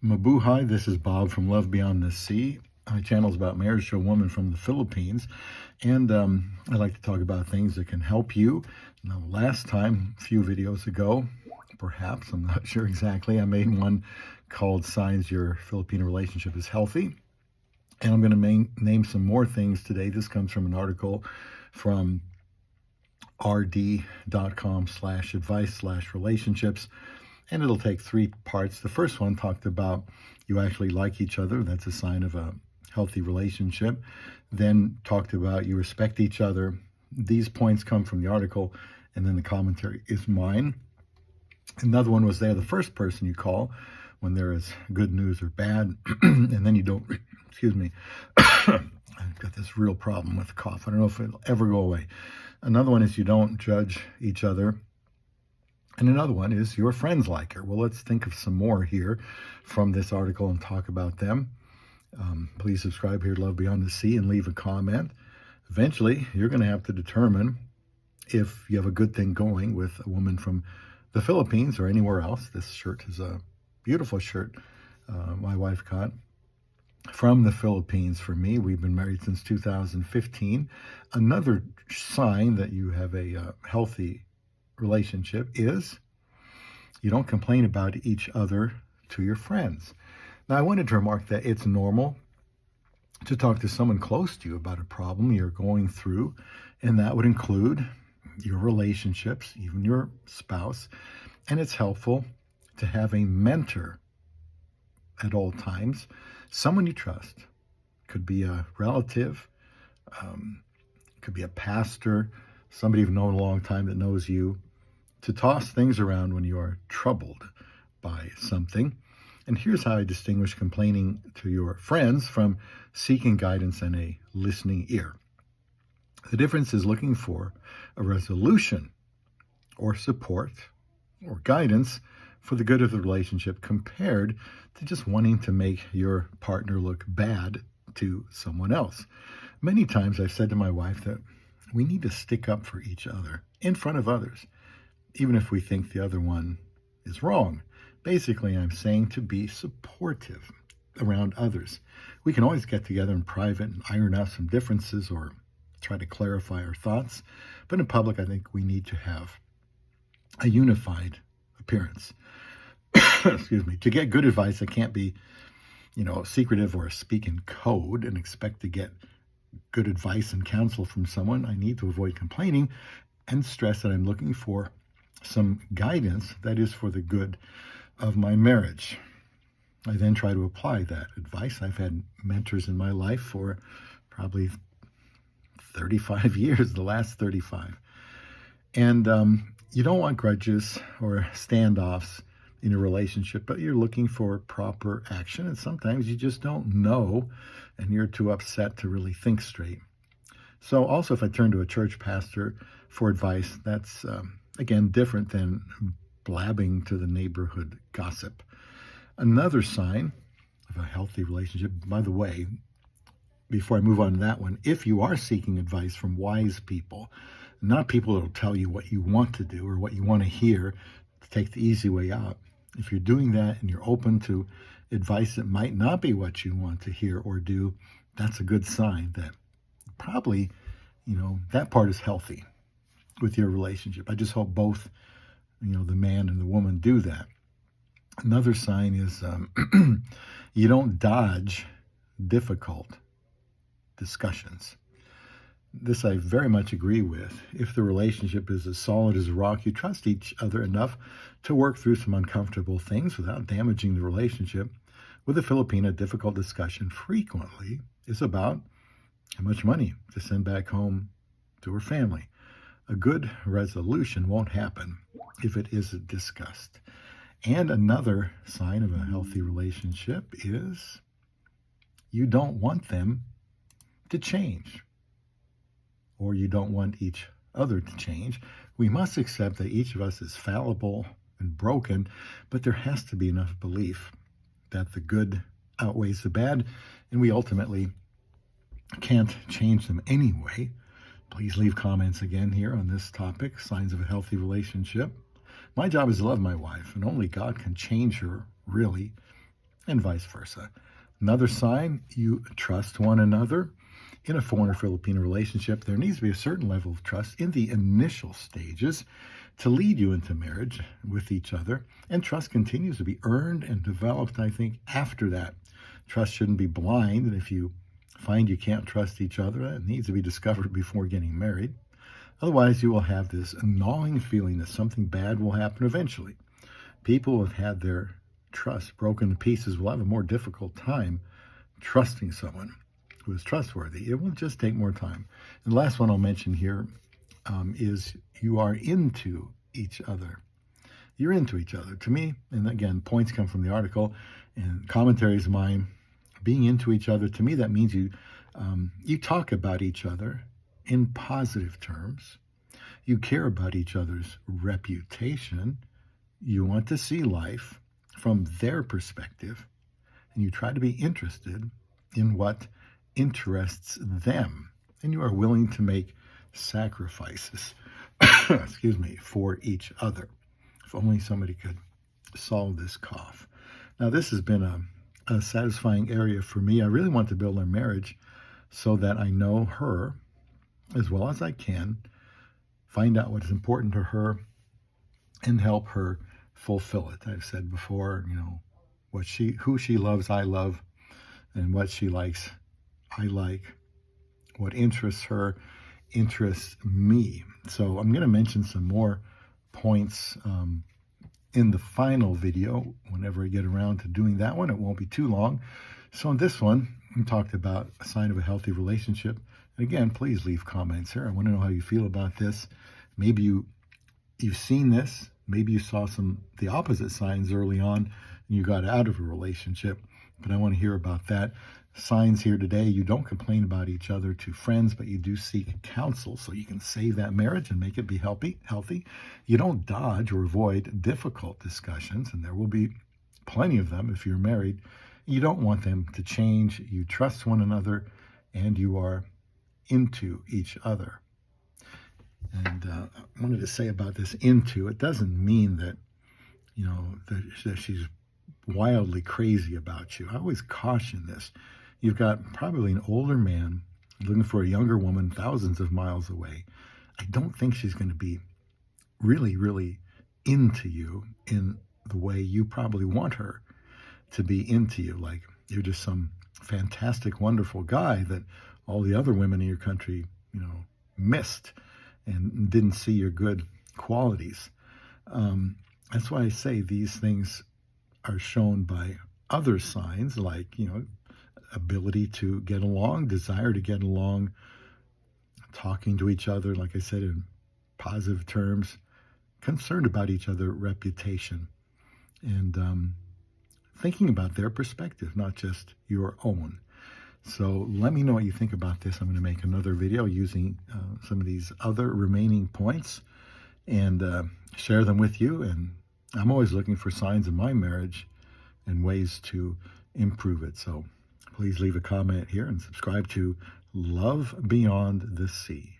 Mabuhay. This is Bob from Love Beyond the Sea. My channel is about marriage to a woman from the Philippines, and I like to talk about things that can help you. Now, last time, a few videos ago, perhaps, I'm not sure exactly, I made one called Signs Your Filipina Relationship is Healthy, and I'm going to name some more things today. This comes from an article from rd.com/advice/relationships. And it'll take three parts. The first one talked about you actually like each other. That's a sign of a healthy relationship. Then talked about you respect each other. These points come from the article, and then the commentary is mine. Another one was they're the first person you call when there is good news or bad, and then you don't, excuse me, I've got this real problem with cough. I don't know if it'll ever go away. Another one is you don't judge each other. And another one is your friends like her. Well, let's think of some more here from this article and talk about them. Please subscribe here to Love Beyond the Sea and leave a comment. Eventually, you're going to have to determine if you have a good thing going with a woman from the Philippines or anywhere else. This shirt is a beautiful shirt my wife got from the Philippines for me. We've been married since 2015. Another sign that you have a healthy relationship is you don't complain about each other to your friends. Now, I wanted to remark that it's normal to talk to someone close to you about a problem you're going through, and that would include your relationships, even your spouse, and it's helpful to have a mentor at all times, someone you trust. Could be a relative, could be a pastor, somebody you've known a long time that knows you, to toss things around when you are troubled by something. And here's how I distinguish complaining to your friends from seeking guidance and a listening ear. The difference is looking for a resolution or support or guidance for the good of the relationship compared to just wanting to make your partner look bad to someone else. Many times I've said to my wife that we need to stick up for each other in front of others, even if we think the other one is wrong. Basically, I'm saying to be supportive around others. We can always get together in private and iron out some differences or try to clarify our thoughts. But in public, I think we need to have a unified appearance. Excuse me. To get good advice, I can't be, secretive or speak in code and expect to get good advice and counsel from someone. I need to avoid complaining and stress that I'm looking for some guidance that is for the good of my marriage. I then try to apply that advice. I've had mentors in my life for probably 35 years, the last 35. And you don't want grudges or standoffs in a relationship, but you're looking for proper action. And sometimes you just don't know, and you're too upset to really think straight. So also, if I turn to a church pastor for advice, that's again, different than blabbing to the neighborhood gossip. Another sign of a healthy relationship, by the way, before I move on to that one, if you are seeking advice from wise people, not people that will tell you what you want to do or what you want to hear to take the easy way out. If you're doing that and you're open to advice that might not be what you want to hear or do, that's a good sign that probably, that part is healthy with your relationship. I just hope both, the man and the woman do that. Another sign is you don't dodge difficult discussions. This I very much agree with. If the relationship is as solid as a rock, you trust each other enough to work through some uncomfortable things without damaging the relationship. With a Filipina, difficult discussion frequently is about how much money to send back home to her family. A good resolution won't happen if it isn't discussed. And another sign of a healthy relationship is you don't want them to change, or you don't want each other to change. We must accept that each of us is fallible and broken, but there has to be enough belief that the good outweighs the bad, and we ultimately can't change them anyway. Please leave comments again here on this topic, signs of a healthy relationship. My job is to love my wife, and only God can change her, really. and vice versa. Another sign, you trust one another. In a foreign or Filipino relationship, there needs to be a certain level of trust in the initial stages to lead you into marriage with each other. And trust continues to be earned and developed, I think, after that. Trust shouldn't be blind. And if you find you can't trust each other, that needs to be discovered before getting married. Otherwise, you will have this gnawing feeling that something bad will happen eventually. People who have had their trust broken to pieces will have a more difficult time trusting someone who is trustworthy. It will just take more time. And the last one I'll mention here is you are into each other. You're into each other. To me, and again, points come from the article and commentaries of mine, being into each other, to me, that means you talk about each other in positive terms. You care about each other's reputation. You want to see life from their perspective, and you try to be interested in what interests them, and you are willing to make sacrifices for each other. If only somebody could solve this cough. Now, this has been a satisfying area for me. I really want to build a marriage so that I know her as well as I can, find out what is important to her, and help her fulfill it. I've said before, who she loves, I love, and what she likes, I like. What interests her interests me. So I'm going to mention some more points in the final video whenever I get around to doing that one. It won't be too long. So in this one, we talked about a sign of a healthy relationship. And again, please leave comments here. I want to know how you feel about this. Maybe you've seen this. Maybe you saw the opposite signs early on and you got out of a relationship. But I want to hear about that. Signs here today, you don't complain about each other to friends, but you do seek counsel so you can save that marriage and make it be healthy. You don't dodge or avoid difficult discussions, and there will be plenty of them if you're married. You don't want them to change. You trust one another, and you are into each other. And I wanted to say about this into, it doesn't mean that, that she's wildly crazy about you. I always caution this. You've got probably an older man looking for a younger woman thousands of miles away. I don't think she's going to be really, really into you in the way you probably want her to be into you. Like you're just some fantastic, wonderful guy that all the other women in your country, missed and didn't see your good qualities. That's why I say these things are shown by other signs like, ability to get along, desire to get along, talking to each other, like I said, in positive terms, concerned about each other's reputation, and thinking about their perspective, not just your own. So let me know what you think about this. I'm going to make another video using some of these other remaining points and share them with you. And I'm always looking for signs in my marriage and ways to improve it. So please leave a comment here and subscribe to Love Beyond the Sea.